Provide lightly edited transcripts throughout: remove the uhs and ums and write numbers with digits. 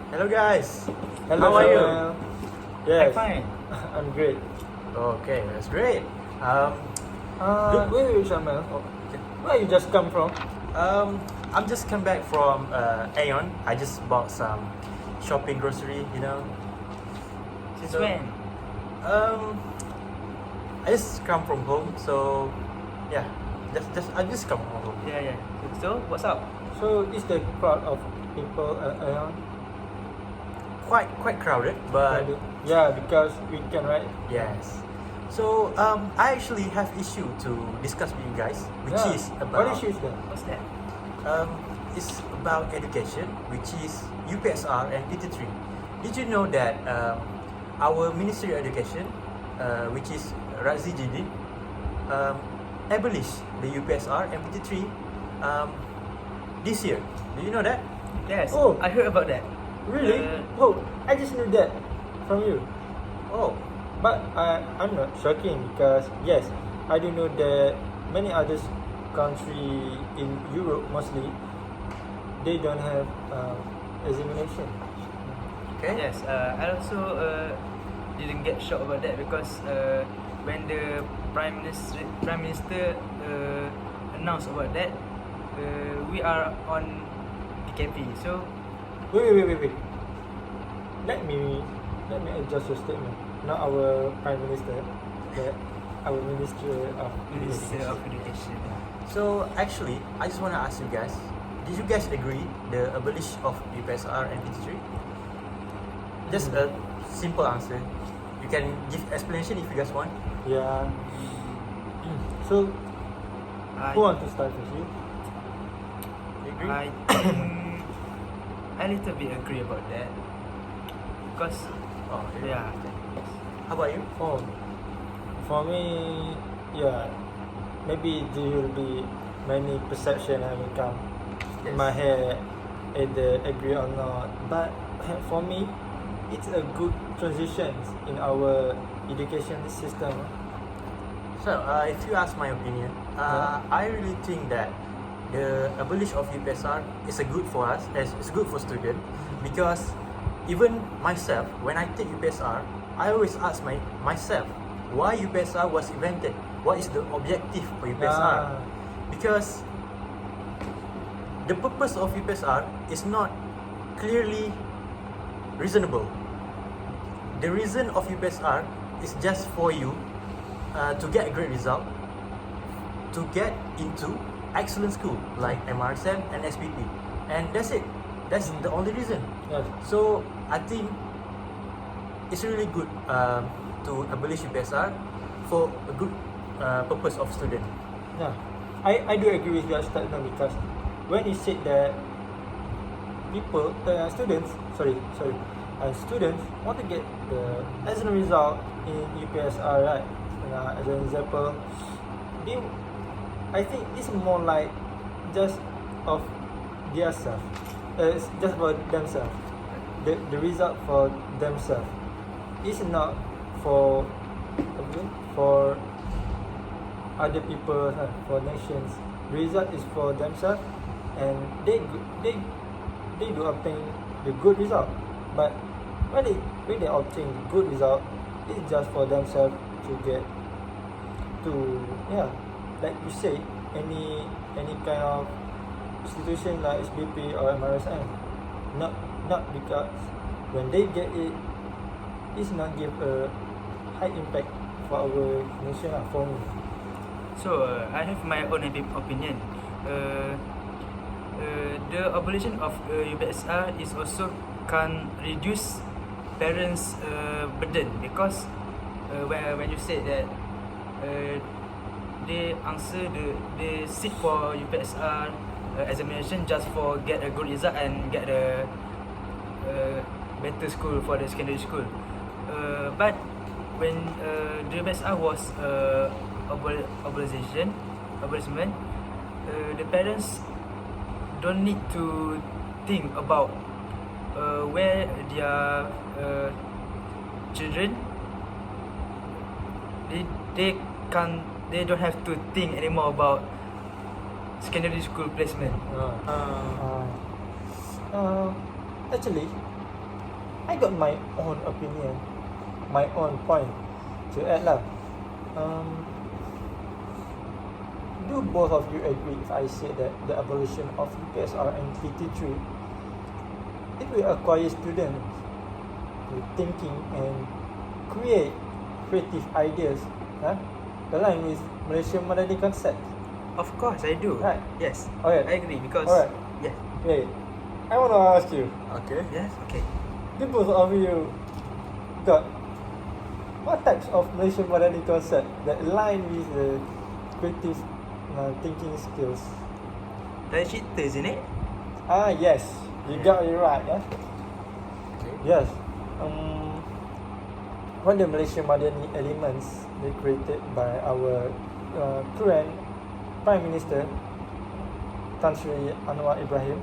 Hello guys. Hello, How are you? Samuel. Yes, I'm fine. I'm great. Okay, that's great. Where are you, Samuel? Oh, okay. Where you just come from? I'm just come back from Aeon. I just bought some shopping grocery. Since So- when? I just come from home. So yeah, I just come from home. Yeah. So, what's up? So, is the crowd of people around? Quite crowded, but Yeah, because weekend, right? yes. So I actually have issue to discuss with you guys, which Yeah. is about What issues then? What's that? it's about education, which is UPSR and PT3. Did you know that our Ministry of Education, which is Razi Jidid, abolished the UPSR and PT3 this year? Do you know that? Yes. Oh. I heard about that. Really? Uh, I just knew that from you. Oh, But I'm not shocking because yes, I do know that many other country in Europe mostly they don't have examination. okay. Yes. I also didn't get shocked about that because when the Prime Minister announced about that, we are on PKP. So Wait. Let me adjust your statement. Not our Prime Minister, but our Minister of Minister Education. of Education. So actually, I just want to ask you guys: did you guys agree the abolish of UPSR and PT3? Just a simple answer. You can give explanation if you guys want. Yeah. So I who want to start with you? You agree? I think I little bit agree about that because Oh, okay. yeah. How about you? Oh, for me, yeah, maybe there will be many perception that will come in my head, either agree or not. But for me, it's a good transition in our education system. So, if you ask my opinion, Yeah. I really think that the abolish of UPSR is a good for us, as it's good for student, because even myself, when I take UPSR, I always ask myself why UPSR was invented. What is the objective for UPSR? Ah. Because the purpose of UPSR is not clearly reasonable. The reason of UPSR is just for you to get a great result, to get into excellent school like MRSM and SPP, and that's it. That's the only reason. Yes. So I think it's really good to abolish UPSR for a good purpose of student. Yeah, I do agree with your statement because when you said that students want to get the excellent result in UPSR, right? As an example, I think it's more like just of their self. It's just for themselves. The result for themselves. It's not for other people, for nations. Result is for themselves, and they do obtain the good result. But when they obtain the good result, it's just for themselves to get to, yeah, like you say, any kind of institution like SBP or MRSM. Not because when they get it, it's not give a high impact for our nation, for me. So I have my own opinion. The abolition of UPSR is also can reduce parents' burden because when you said that they sit for UPSR examination just for get a good result and get a better school for the secondary school. But when the UPSR was abolishment, the parents don't need to think about where their children they don't have to think anymore about secondary school placement. Actually, I got my own opinion, my own point to add lah. Do both of you agree if I say that the abolition of UPSR and PT3, it will acquire students with thinking and create creative ideas, aligned with Malaysian modernity concept? Of course, I do. Right. Yes. Alright. I agree because. Alright. Yeah. Wait, I want to ask you, Okay. Yes. Okay. do both of you got what types of Malaysian modernity concept that align with the creative thinking skills? Dari cerita je ni. Yes, you got it right. Okay. Yes. What the Malaysian modernity elements they created by our current Prime Minister Tan Sri Anwar Ibrahim.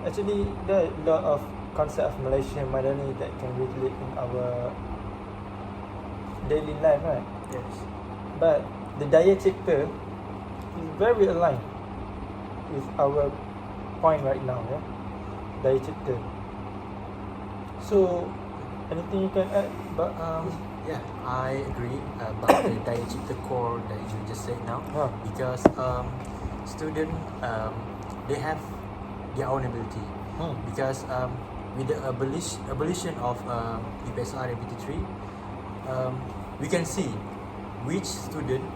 Actually, there are a lot of concept of Malaysian modernity that can relate in our daily life, right? Yes. But the Daya Cipta is very aligned with our point right now, Daya Cipta. So, anything you can add about Yeah, I agree about the Daya Cipta core that you just said now. Because student they have their own ability. Because with the abolition of UPSR and PT3, we can see which student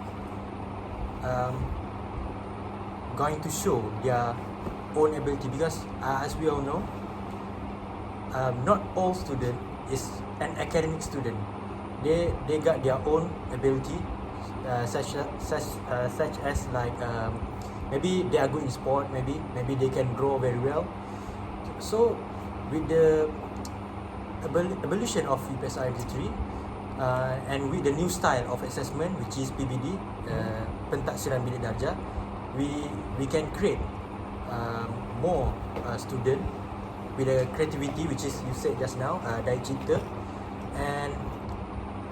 going to show their own ability. Because as we all know, not all student is an academic student. They got their own ability, such as like maybe they are good in sport, maybe they can draw very well. So with the abolition of UPSR 3 and with the new style of assessment, which is PBD, pentaksiran bilik darjah, we can create more student with a creativity, which is you said just now, Daya Cipta, and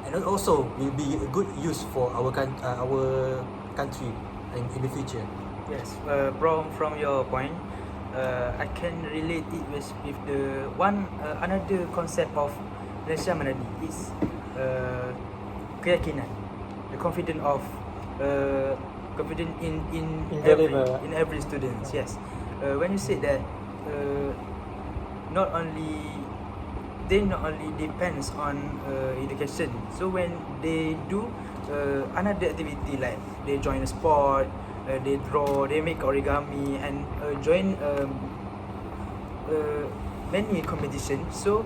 it also will be a good use for our country in the future. Yes. From your point, I can relate it with the another concept of Malaysia Menadi is keyakinan, the confident in every student. Yes. When you say that, not only depends on education. So when they do another activity like they join a sport, they draw, they make origami, and join many competition. So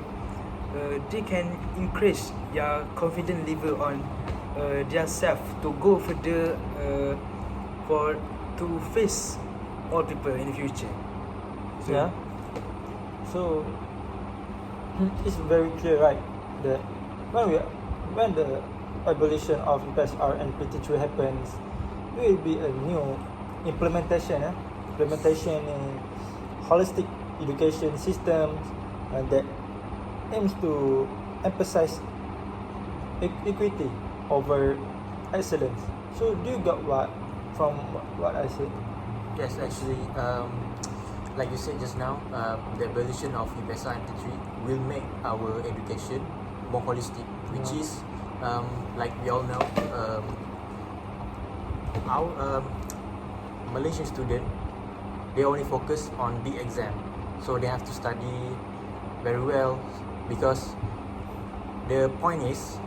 they can increase their confidence level on their self to go further, to face all people in the future. So, yeah. So it's very clear, right, that when the abolition of UPSR and PT3 happens, there will be a new implementation in holistic education systems that aims to emphasize equity over excellence. So do you got from what I said? Yes, actually, like you said just now, the abolition of UPSR and PT3 will make our education more holistic, which is like we all know, our Malaysian student, they only focus on the exam, so they have to study very well, because the point is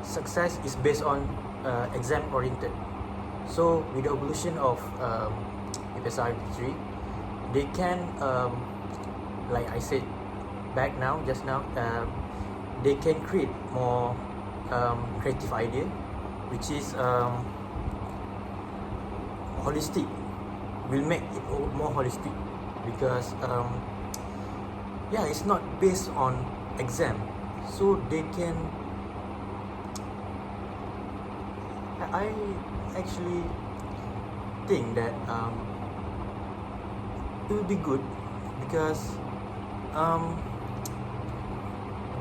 success is based on exam oriented. So with the evolution of UPSR 3, they can, like I said just now, they can create more creative idea, which is holistic, will make it more holistic, because it's not based on exam, so they can, I actually think that it will be good, because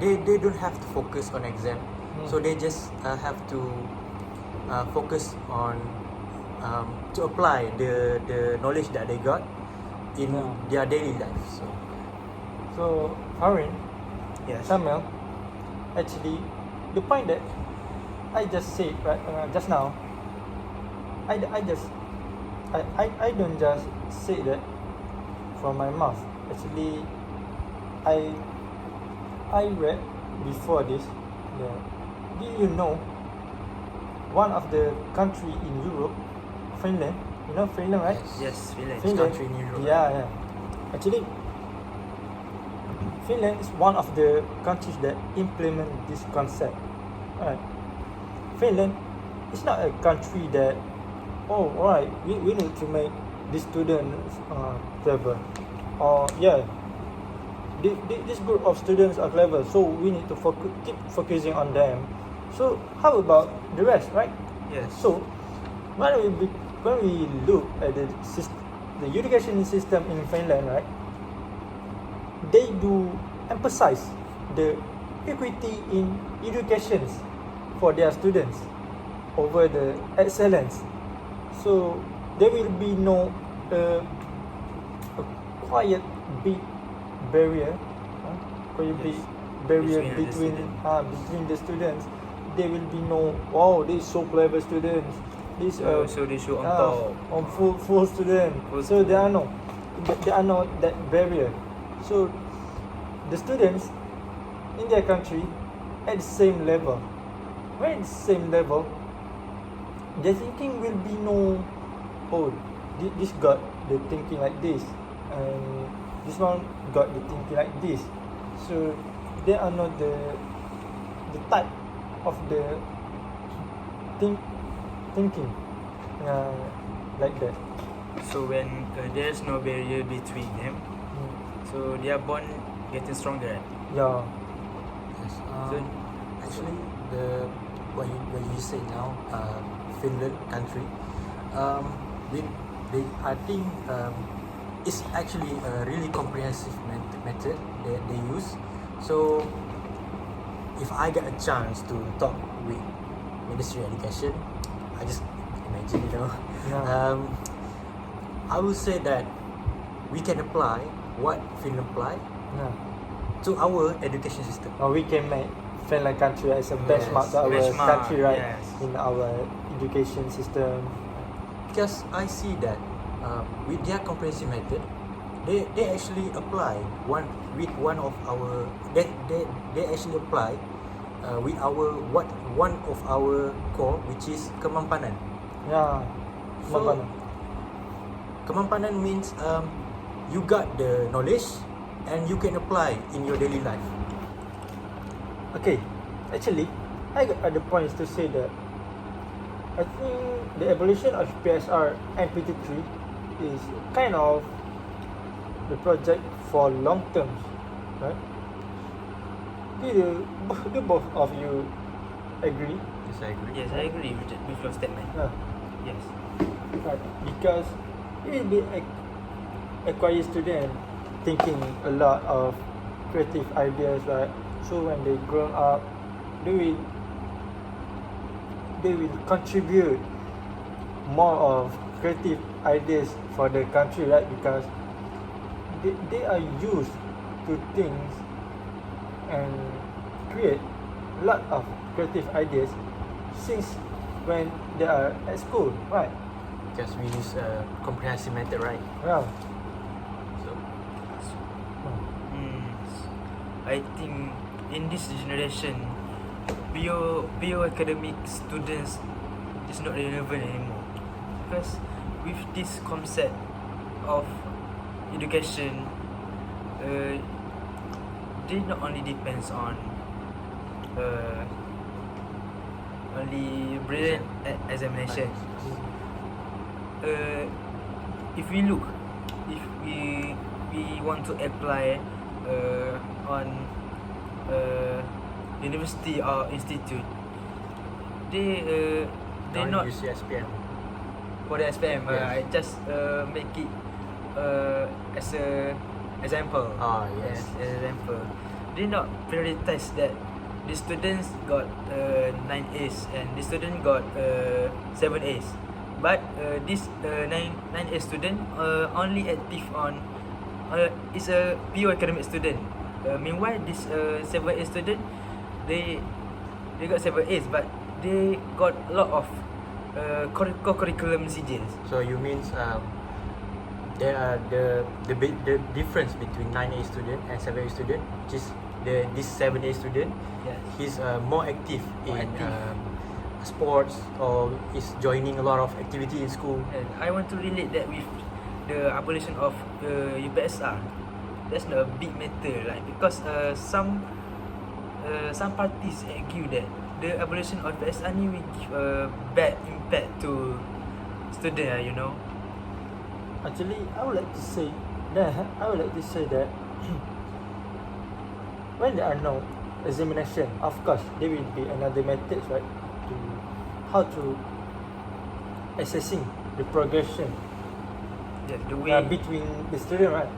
they don't have to focus on exam, so they just have to focus on to apply the knowledge that they got in their daily life. So Farin, Yes. Samuel, actually, the point that I just said right just now, I don't just say that from my mouth. Actually, I read before this that, do you know, one of the country in Europe, Finland, you know Finland, right? Yes, Finland. Country in Europe. Yeah. Actually, Finland is one of the countries that implement this concept. Right. Finland is not a country that, oh, alright, we need to make the students clever. Or, yeah, this group of students are clever, so we need to keep focusing on them. So, how about the rest, right? Yes. So, when we look at the education system in Finland, right, they do emphasize the equity in education for their students over the excellence. So there will be no a quiet big barrier, Yes. between the students. There will be no, oh, these so clever students, these So they show on top. on full student. Full So there are no that barrier. So the students in their country at the same level. When at the same level, their thinking will be no, oh, this got the thinking like this, and this one got the thinking like this. So they are not the type of the thinking like that. So when there's no barrier between them, so they are born getting stronger. Right? Yeah. Yes. So- Actually, what you say now, Finland country, I think it's actually a really comprehensive method that they use. So if I get a chance to talk with Ministry of Education, I just imagine, Yeah. I would say that we can apply what Finland apply Yeah. to our education system. Or we can make Finland country as a benchmark to our benchmark, country, right? yes. In our education system. Because I see that with their comprehensive method, they actually apply one of our they actually apply with one of our core, which is kemampanan. Yeah. So, Kemampanan. Kemampanan means you got the knowledge and you can apply in your daily life. Okay, actually, I got other points to say that I think the evolution of PSR and PT3 is kind of the project for long term, right? Do both of you agree? Yes, I agree. Yes, I agree with your statement. Yeah. Yes. Right. Because it will be a quiet student thinking a lot of creative ideas, right? So when they grow up, they will contribute more of creative ideas for the country, right? Because they are used to things and create a lot of creative ideas since when they are at school, right? Because we use a comprehensive method, right? Yeah. So I think in this generation, bioacademic students is not relevant anymore, because with this concept of education, they not only depends on only brilliant examination. If we want to apply on university or institute, they not use SPM. for the SPM. Yes. I just make it as a example. Yes. As example, they not prioritize that the students got 9 A's and the student got 7 A's. But this 9A student only active on is a pure academic student. Meanwhile, this 7A student, they got 7As, but they got a lot of co-curriculum messages. So you means there are the difference between 9A student and 7A student, which is this 7A student. Yes. He's more active More in active. sports, or is joining a lot of activity in school. And I want to relate that with the abolition of UPSR. That's not a big matter, like, because some parties argue that the abolition of UPSR ni will give a bad impact to student, you know. Actually, I would like to say that when there are no examination, of course there will be another method, right, to how to assessing the progression Yes, the way between the student, right?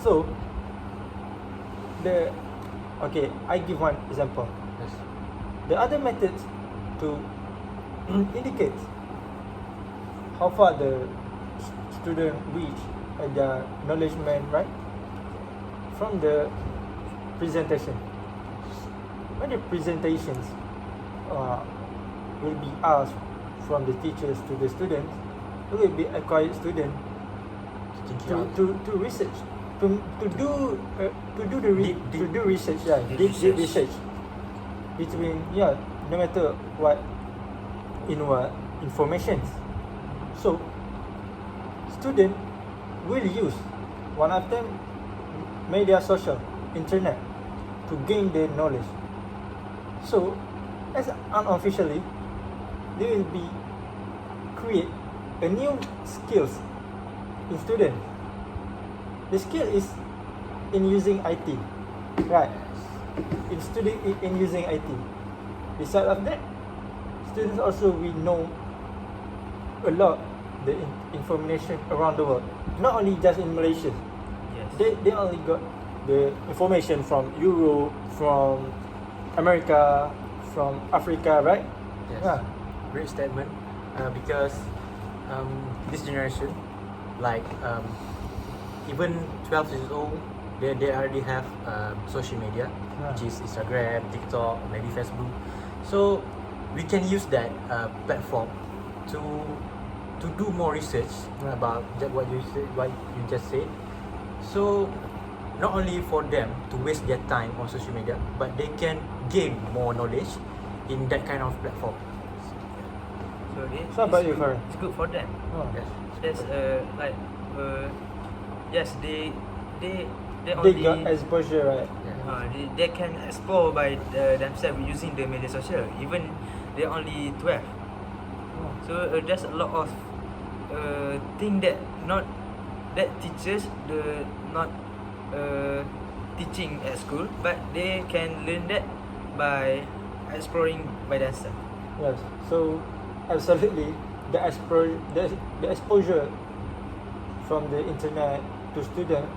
So I give one example. Yes. The other methods to indicate how far the student reach and their knowledgement, right, from the presentation. When the presentations will be asked from the teachers to the students, it will be a quiet student to research, to do research, yeah, deep research between, no matter what informations. So student will use one of them media, social, internet, to gain their knowledge. So as unofficially, they will be create a new skills in student. The skill is in using IT, right? In using IT. Besides of that, students also will know a lot the information around the world, not only just in Malaysia. yes. They only got the information from Europe, from America, from Africa, right? Yes. Yeah. Great statement. Because this generation, like even 12 years old, they already have social media, which is Instagram, TikTok, maybe Facebook. So we can use that platform to do more research about what you just said. So not only for them to waste their time on social media, but they can gain more knowledge in that kind of platform. So about you, Farhan? It's good for them. Oh. Yes. That's like yes, they They only got exposure, right? they can explore by themselves using the media social. Even they only 12. Oh. So there's a lot of thing that not that teachers the not teaching at school, but they can learn that by exploring by themselves. Yes. So absolutely, the exposure from the internet to students,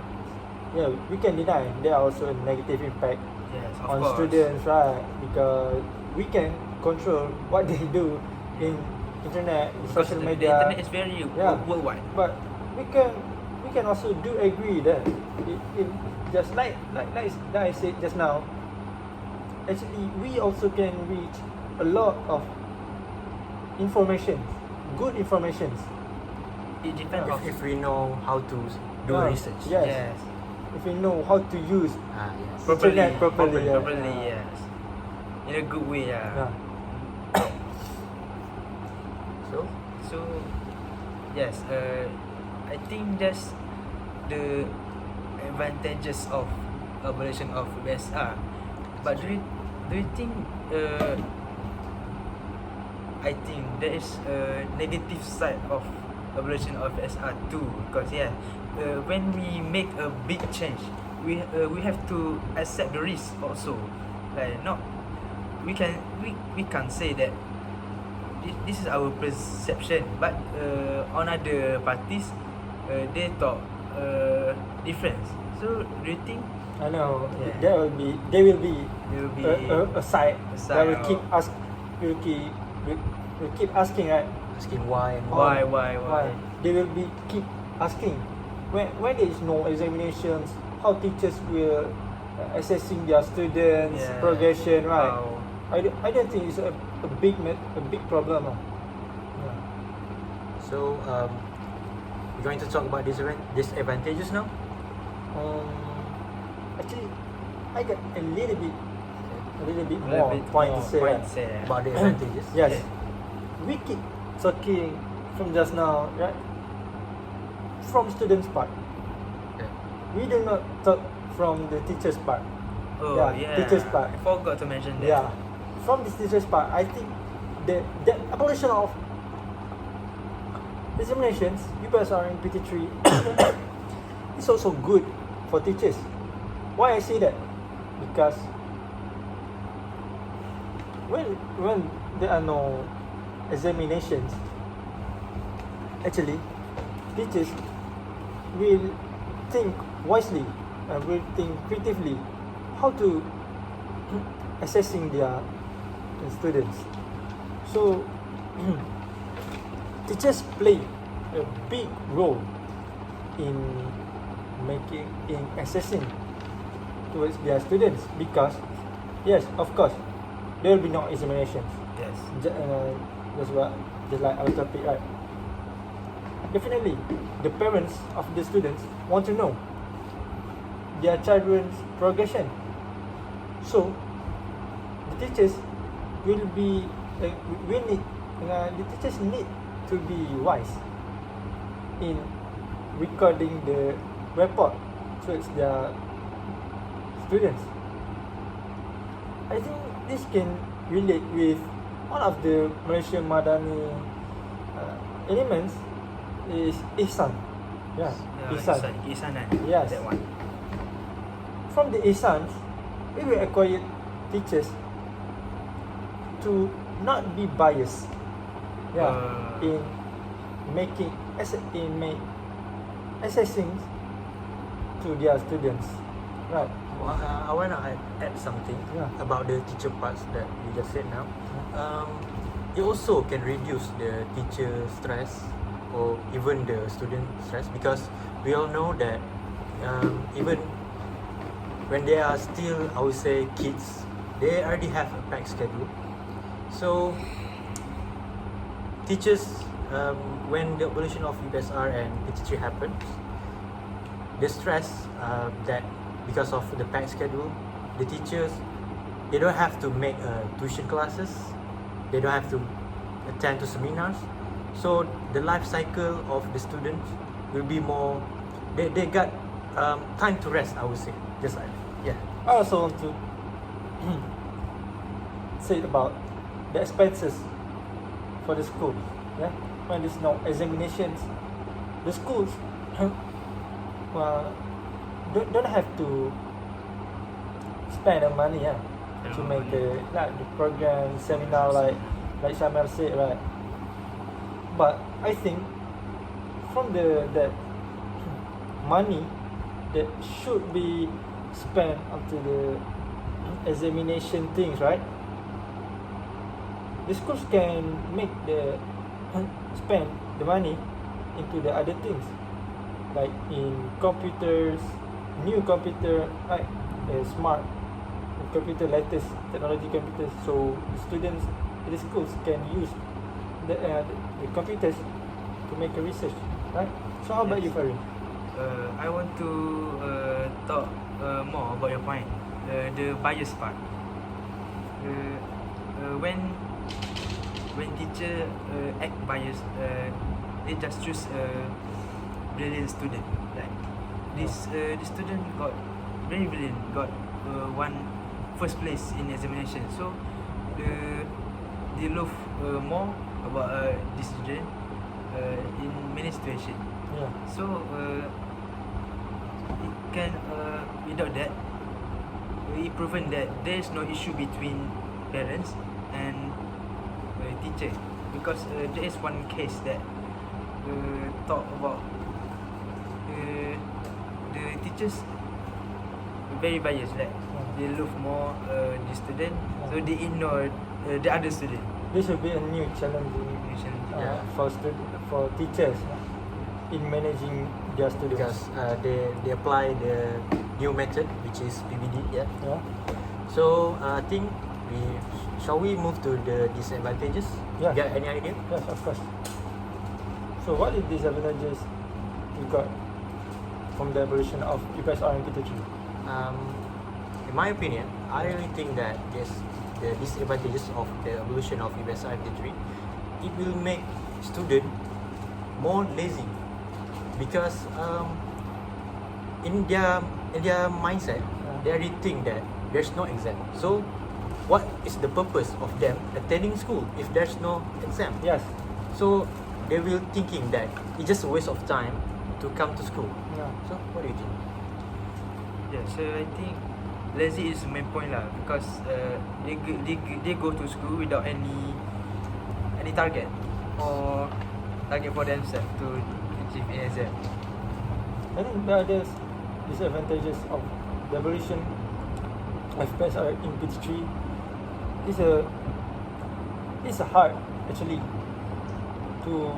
we can deny there are also a negative impact Yes, of on course. students, right? Because we can control what they do in internet, in Because social the media. internet is very worldwide. But we can also do agree that it just like I said just now. Actually, we also can reach a lot of information, good informations. It depends on If we know how to do research. Yes. yes. If we know how to use Yes. internet properly, properly, yes. In a good way, Yeah. So yes, I think that's the advantages of abolition of USR. But do you think I think there is a negative side of abolition of USR too, because when we make a big change, we have to accept the risk also. Like we can't say that this is our perception, but on other parties they thought different. So do you think I know. Yeah. There will be a side A that side will keep of- will keep asking, right? asking why and Why? They will be keep asking when there is no examinations, how teachers will assessing their students' Yeah. progression, right? How? I don't think it's a big problem. Yeah. So we're going to talk about disadvantages now. Actually, I got a little bit Little more bit point more to say. point Right? say. About the advantages. Yes. Okay. We keep talking from just now, right? From students' part. Okay. We do not talk from the teacher's part. Oh Yeah, yeah. teacher's part. I forgot to mention that. Yeah. From the teacher's part, I think the abolition of examinations, UPSR in PT3, is also good for teachers. Why I say that? Because when there are no examinations, actually teachers will think wisely and will think creatively how to assessing their students. So teachers play a big role in assessing towards their students, because yes, of course, there will be no examinations. Yes. Just like our topic, right? Definitely, the parents of the students want to know their children's progression. So, the teachers will be the teachers need to be wise in recording the report towards their students. I think this can relate with one of the Malaysian Madani elements is Ihsan. Yeah, Ihsan. Ihsanan. Yes. That one. From the Ihsans, we will acquire teachers to not be biased. Yeah, in assessing to their students. Right. I want to add something Yeah. about the teacher parts that you just said now. It also can reduce the teacher stress or even the student stress, because we all know that even when they are still, I would say, kids, they already have a packed schedule. So teachers, when the abolition of UPSR and PT3 happens, the stress that because of the packed schedule, the teachers, they don't have to make tuition classes, they don't have to attend to seminars, so the life cycle of the students will be more, they got time to rest, I would say, just like yeah. I also want to say about the expenses for the schools. Yeah, when there's no examinations, the schools don't have to spend the money, yeah, to make the program seminar like Shamel said, right? But I think from that money that should be spent onto the examination things, right? The schools can make the spend the money into the other things, like in computers, new computer, right? Smart computer, latest technology computers, so students in the schools can use the computers to make a research, right? So how about you, Farid? I want to talk more about your point, the bias part. When teacher act biased, they just choose a brilliant student. Like this student got very brilliant, got one first place in examination. So they love more about this student in many situations. Yeah. So it can without that, it proven that there is no issue between parents and teacher, because there is one case that talk about the teachers very biased, like they love more the student, so they ignore the other student. This will be a new challenge Yeah. for teachers in managing their students. because they apply the new method, which is PBD. Yeah. Yeah. So I think shall we move to the disadvantages? Yeah. Got any idea? Yes, of course. So what is disadvantages we got from the evolution of UPSR and PT3? In my opinion, I really think that yes, the disadvantages of the evolution of UPSR and PT3, it will make student more lazy because in their mindset, they already think that there's no exam. So what is the purpose of them attending school if there's no exam? Yes. So they will thinking that it's just a waste of time to come to school. Yeah. So what do you think? Yeah, so I think lazy is the main point lah because they go to school without any target or target for themselves to achieve an exam. I think the other disadvantages of the evolution of UPSR in PT3 is a hard actually to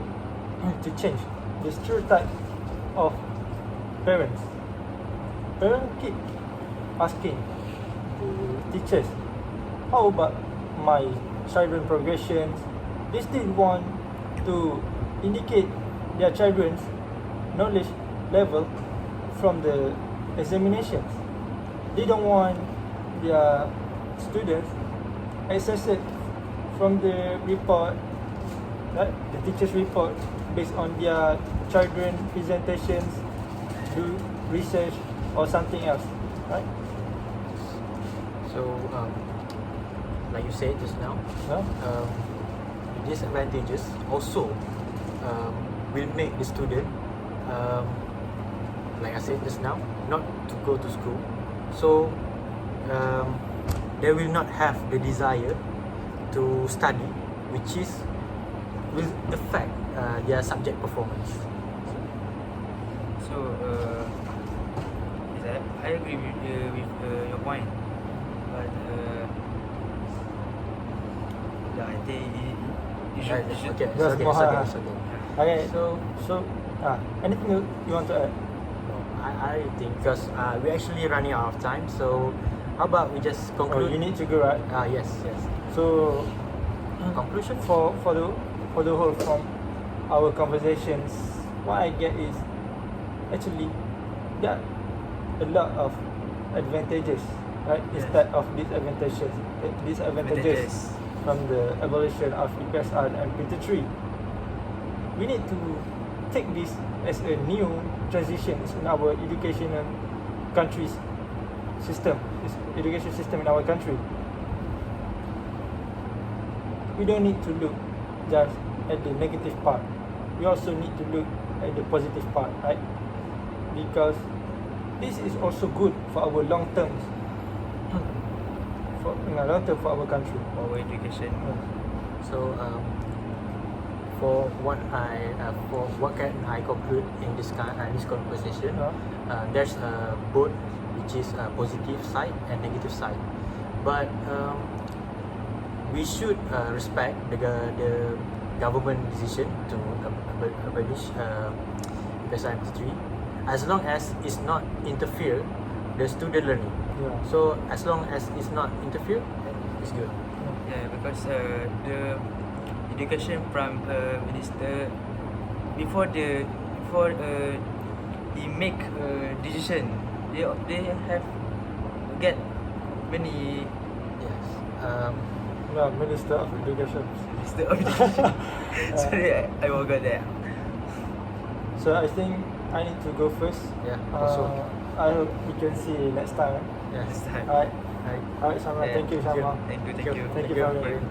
change the stereotype of parents. Parents keep asking the teachers, how about my children progressions? They still want to indicate their children's knowledge level from the examinations. They don't want their students assessed from the report, right? The teacher's report based on their children presentations, do research or something else, right? So like you said just now, No? the disadvantages also will make the student, like I said just now, not to go to school. So they will not have the desire to study, which will affect their subject performance. So yes, I agree with your point, but yeah, I think you should. Okay, it's Just okay, more it's okay, hard. it's okay. Okay. So Anything you want to add? I think because we're actually running out of time, so how about we just Oh, conclude? you need to go, right? Yes. So Conclusion? for the whole from our conversations, what I get is actually there are a lot of advantages, right? Yes. Instead of disadvantages. Disadvantages from the evolution of UPSR and PT3. We need to take this as a new transition in our educational country's system, education system in our country. We don't need to look just at the negative part. We also need to look at the positive part, right? Because this is also good for our long term, for our country. Our education. So for what can I conclude in this conversation? There's both, which is a positive side and negative side, but we should respect the government decision to abolish UPSR 3 as long as it's not interfere the student learning. Yeah. So as long as it's not interfere, then it's good. Yeah, because the education from minister before he make a decision, they have get many Yes. Yeah, Minister of Education. minister of education. Sorry, I forgot that. So I think I need to go first. Yeah. Also. I hope we can see you next time. Yes. This time. Alright, Right. alright, Sama. Yeah, Thank you, Sama. Thank you. Thank you for having me.